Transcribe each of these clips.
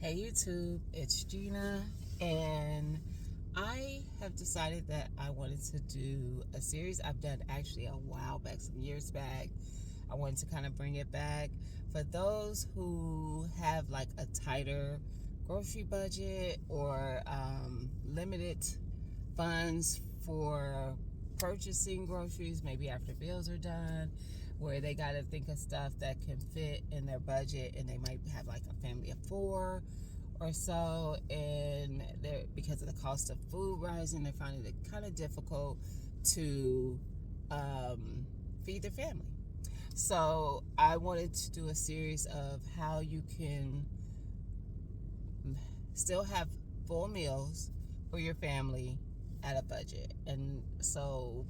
Hey YouTube, it's Gina, and I have decided that I wanted to do a series I've done actually a while back, some years back. I wanted to kind of bring it back for those who have like a tighter grocery budget or limited funds for purchasing groceries, maybe after bills are done, where they got to think of stuff that can fit in their budget, and they might have like a family of 4 or so, and because of the cost of food rising, they're finding it kind of difficult to feed their family. So I wanted to do a series of how you can still have full meals for your family at a budget. And so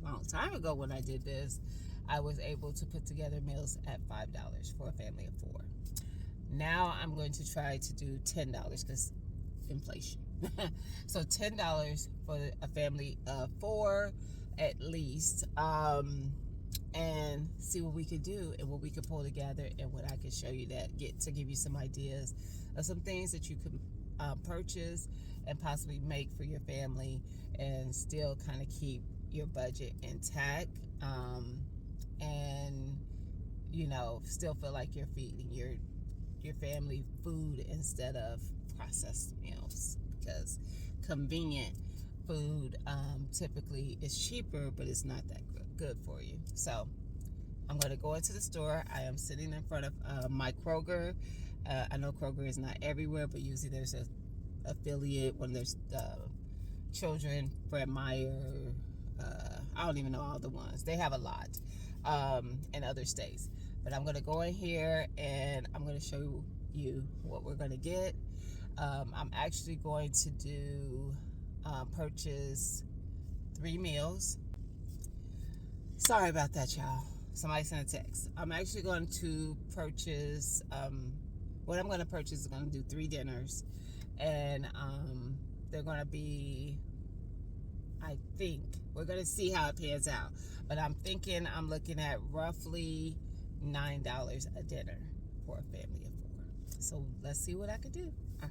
a long time ago when I did this, I was able to put together meals at $5 for a family of 4. Now I'm going to try to do $10 because inflation. So $10 for a family of 4 at least, and see what we could do and what we could pull together, and what I could show you that to give you some ideas of some things that you could purchase and possibly make for your family and still kind of keep your budget intact, and still feel like you're feeding your family food instead of processed meals, because convenient food typically is cheaper, but it's not that good for you. So I'm going to go into the store. I am sitting in front of my Kroger. I know Kroger is not everywhere, but usually there's a affiliate when there's children, Fred Meyer, I don't even know all the ones. They have a lot in other states. But I'm going to go in here and I'm going to show you what we're going to get. I'm actually going to do purchase 3 meals. Sorry about that, y'all. Somebody sent a text. I'm actually going to purchase, what I'm going to purchase is going to do 3 dinners. And they're going to be, I think, we're going to see how it pans out. But I'm thinking I'm looking at roughly $9 a dinner for a family of 4. So let's see what I could do. All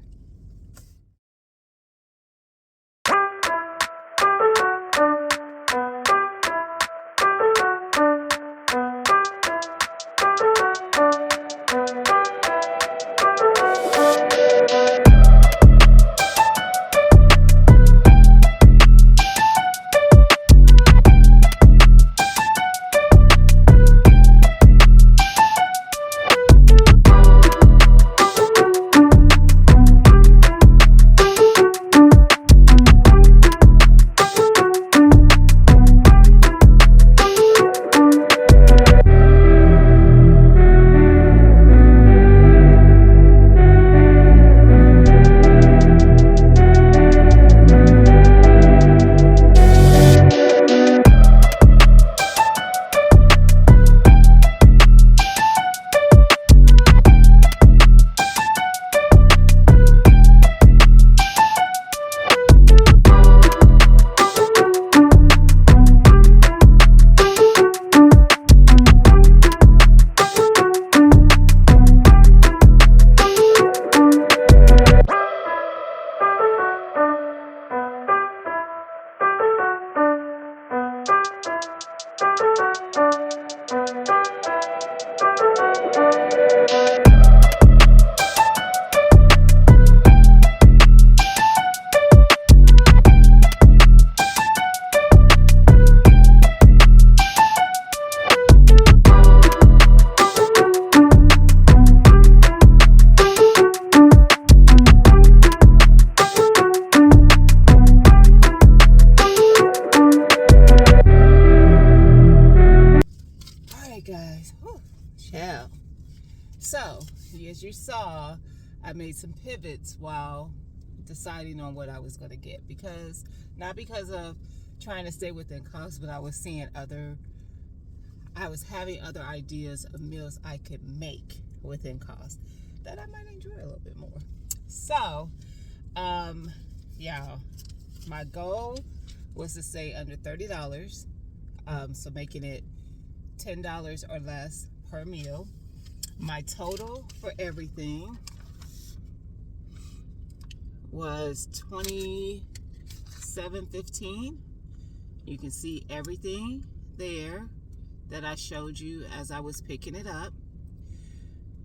right. Guys, ciao. So as you saw, I made some pivots while deciding on what I was going to get, because not because of trying to stay within cost, but I was having other ideas of meals I could make within cost that I might enjoy a little bit more. So y'all, my goal was to stay under $30, so making it $10 or less per meal. My total for everything was $27.15. You can see everything there that I showed you as I was picking it up.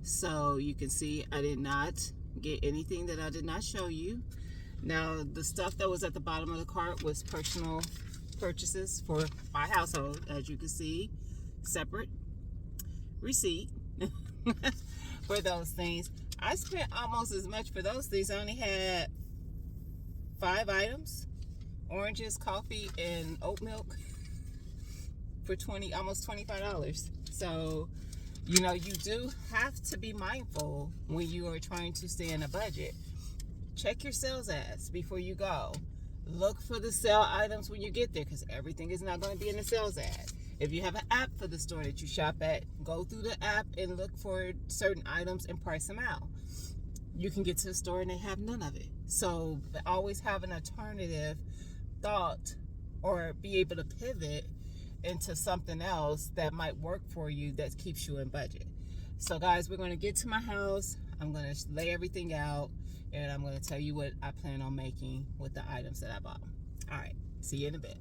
So you can see I did not get anything that I did not show you. Now, the stuff that was at the bottom of the cart was personal purchases for my household. As you can see, separate receipt for those things. I spent almost as much for those things. I only had 5 items: oranges, coffee, and oat milk for almost $25. So, you know, you do have to be mindful when you are trying to stay in a budget. Check your sales ads before you go. Look for the sale items when you get there, because everything is not going to be in the sales ad. If you have an app for the store that you shop at, go through the app and look for certain items and price them out. You can get to the store and they have none of it. So always have an alternative thought, or be able to pivot into something else that might work for you that keeps you in budget. So guys, we're going to get to my house. I'm going to lay everything out, and I'm going to tell you what I plan on making with the items that I bought. All right, see you in a bit.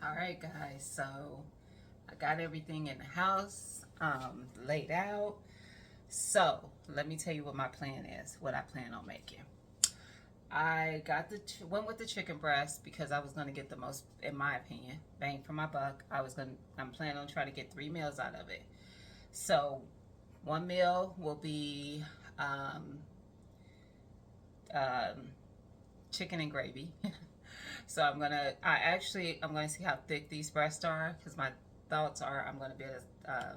All right, guys, so I got everything in the house laid out. So let me tell you what my plan is, what I plan on making. I went with the chicken breast because I was going to get the most, in my opinion, bang for my buck. I'm planning on trying to get 3 meals out of it. So one meal will be chicken and gravy. So I'm gonna see how thick these breasts are, because my thoughts are I'm gonna be able to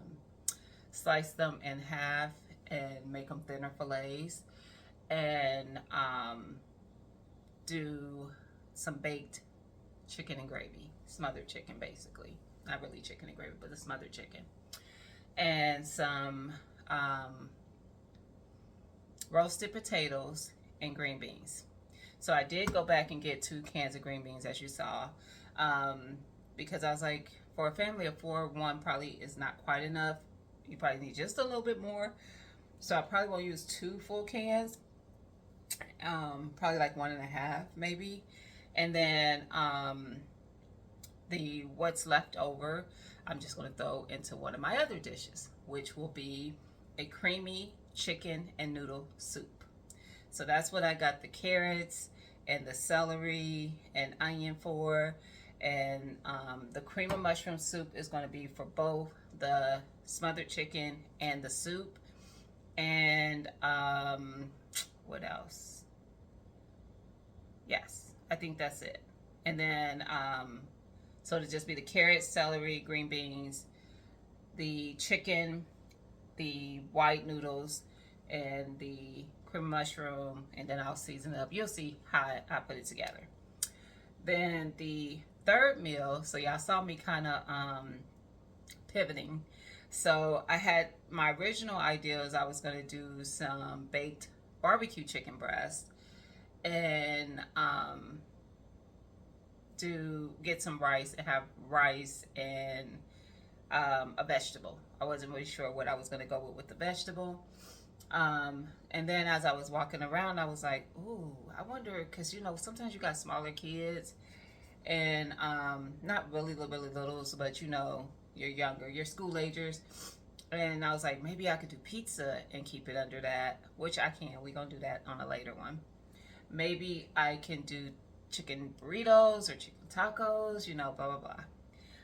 slice them in half and make them thinner fillets, and do some baked chicken and gravy, smothered chicken basically. Not really chicken and gravy, but the smothered chicken. And some roasted potatoes and green beans. So I did go back and get 2 cans of green beans, as you saw, because I was like, for a family of 4, 1 probably is not quite enough. You probably need just a little bit more. So I probably won't use 2 full cans, probably like 1.5 maybe. And then what's left over, I'm just going to throw into one of my other dishes, which will be a creamy chicken and noodle soup. So that's what I got the carrots and the celery and onion for. And the cream of mushroom soup is going to be for both the smothered chicken and the soup. And what else? Yes, I think that's it. And then so it'll just be the carrots, celery, green beans, the chicken, the white noodles, and the cream mushroom, and then I'll season it up. You'll see how I put it together. Then the third meal, so y'all saw me kind of pivoting. So I had my original idea is I was going to do some baked barbecue chicken breast, and get some rice and have rice and a vegetable. I wasn't really sure what I was going to go with the vegetable. And then as I was walking around, I was like, ooh, I wonder, because you know, sometimes you got smaller kids, and not really littles, but you know, you're younger, you're school agers. And I was like, maybe I could do pizza and keep it under that, which I can. We're going to do that on a later one. Maybe I can do chicken burritos or chicken tacos, you know, blah, blah, blah.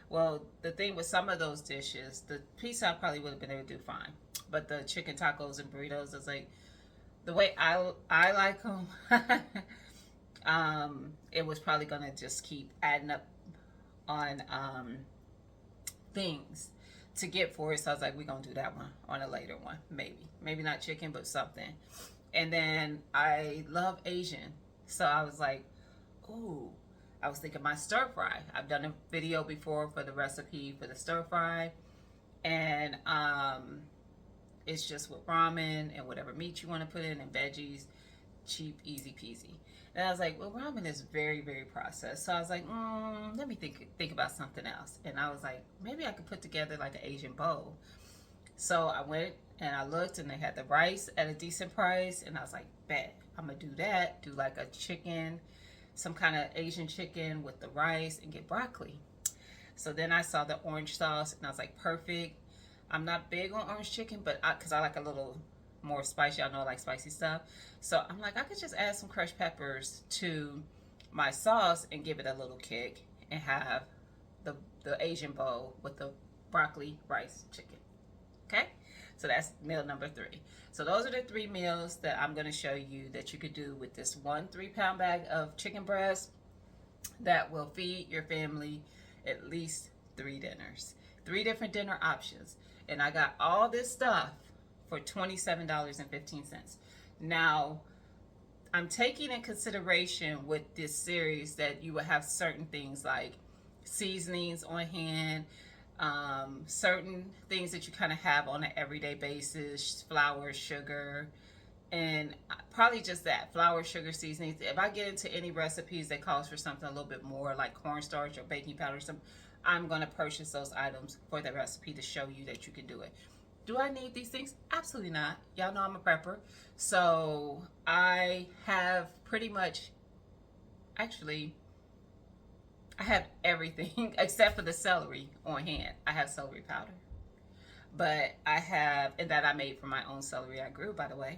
Well, the thing with some of those dishes, the pizza I probably would have been able to do fine. But the chicken tacos and burritos is like, the way I like them, it was probably going to just keep adding up on things to get for it. So I was like, we're going to do that one on a later one, maybe. Maybe not chicken, but something. And then I love Asian. So I was like, ooh, I was thinking my stir fry. I've done a video before for the recipe for the stir fry. And it's just with ramen and whatever meat you want to put in and veggies. Cheap, easy peasy. And I was like, well, ramen is very, very processed. So I was like, let me think about something else. And I was like, maybe I could put together like an Asian bowl. So I went and I looked, and they had the rice at a decent price. And I was like, bet, I'm going to do that. Do like a chicken, some kind of Asian chicken with the rice, and get broccoli. So then I saw the orange sauce, and I was like, perfect. I'm not big on orange chicken, but because I like a little more spicy. I know I like spicy stuff. So I'm like, I could just add some crushed peppers to my sauce and give it a little kick, and have the Asian bowl with the broccoli, rice, chicken. Okay? So that's meal number 3. So those are the 3 meals that I'm going to show you that you could do with this 1 3-pound bag of chicken breast that will feed your family at least 3 dinners. 3 different dinner options. And I got all this stuff for $27.15. Now, I'm taking in consideration with this series that you will have certain things like seasonings on hand, certain things that you kind of have on an everyday basis, flour, sugar, and probably just that, flour, sugar, seasonings. If I get into any recipes that calls for something a little bit more like cornstarch or baking powder or something, I'm going to purchase those items for the recipe to show you that you can do it. Do I need these things? Absolutely not. Y'all know I'm a prepper. So I have pretty much, actually, I have everything except for the celery on hand. I have celery powder. But I have, and that I made from my own celery I grew, by the way.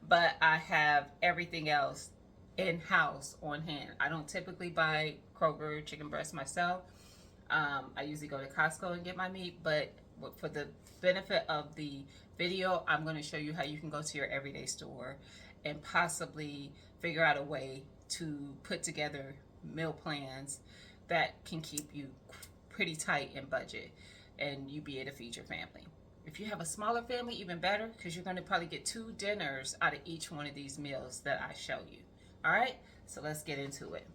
But I have everything else in-house on hand. I don't typically buy Kroger chicken breast myself. I usually go to Costco and get my meat, but for the benefit of the video, I'm going to show you how you can go to your everyday store and possibly figure out a way to put together meal plans that can keep you pretty tight in budget and you be able to feed your family. If you have a smaller family, even better, because you're going to probably get 2 dinners out of each one of these meals that I show you. All right, so let's get into it.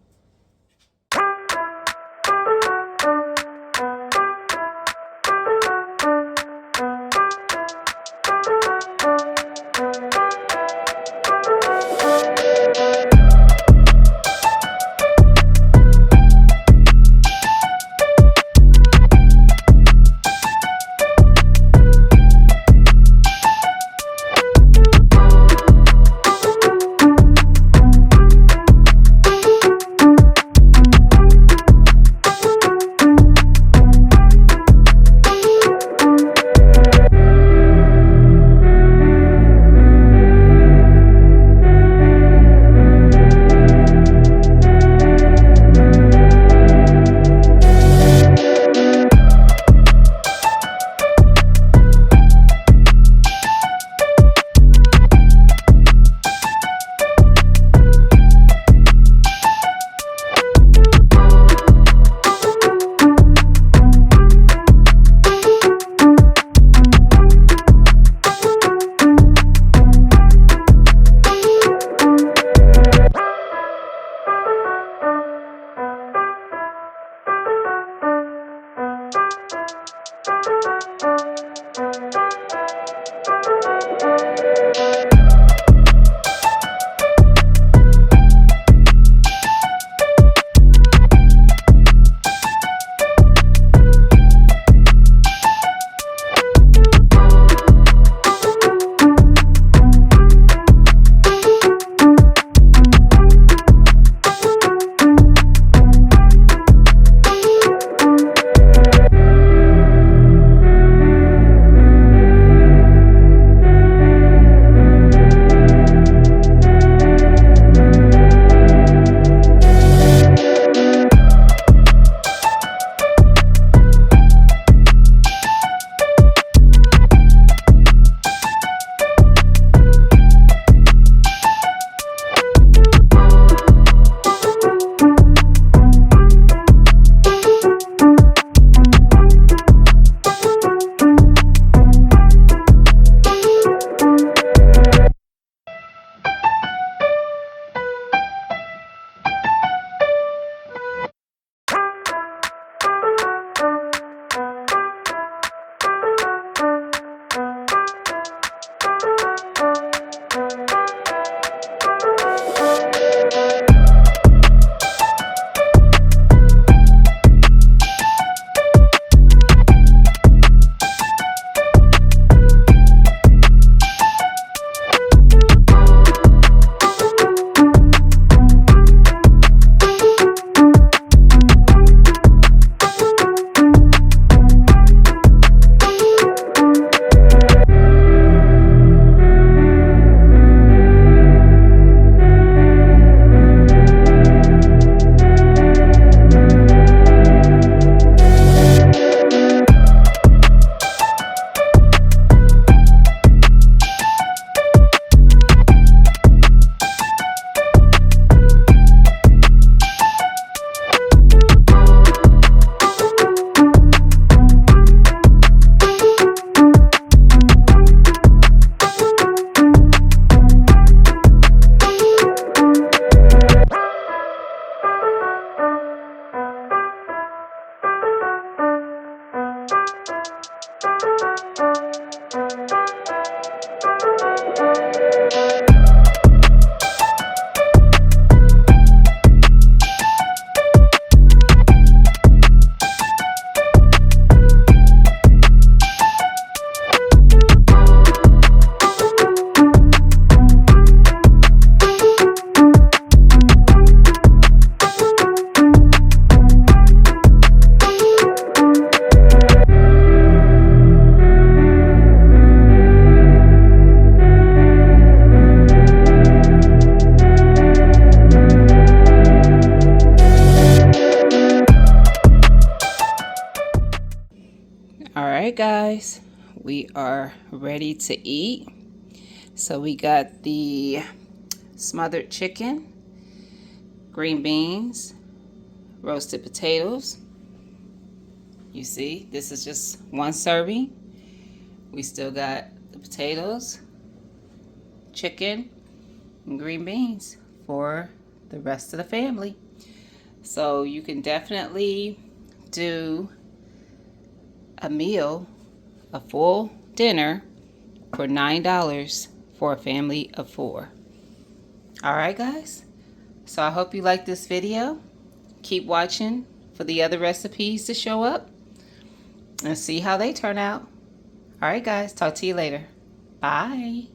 All right, guys, we are ready to eat. So we got the smothered chicken, green beans, roasted potatoes. You see, this is just one serving. We still got the potatoes, chicken, and green beans for the rest of the family. So you can definitely do a meal, a full dinner for $9 for a family of 4. All right, guys. So I hope you like this video. Keep watching for the other recipes to show up and see how they turn out. All right, guys. Talk to you later. Bye.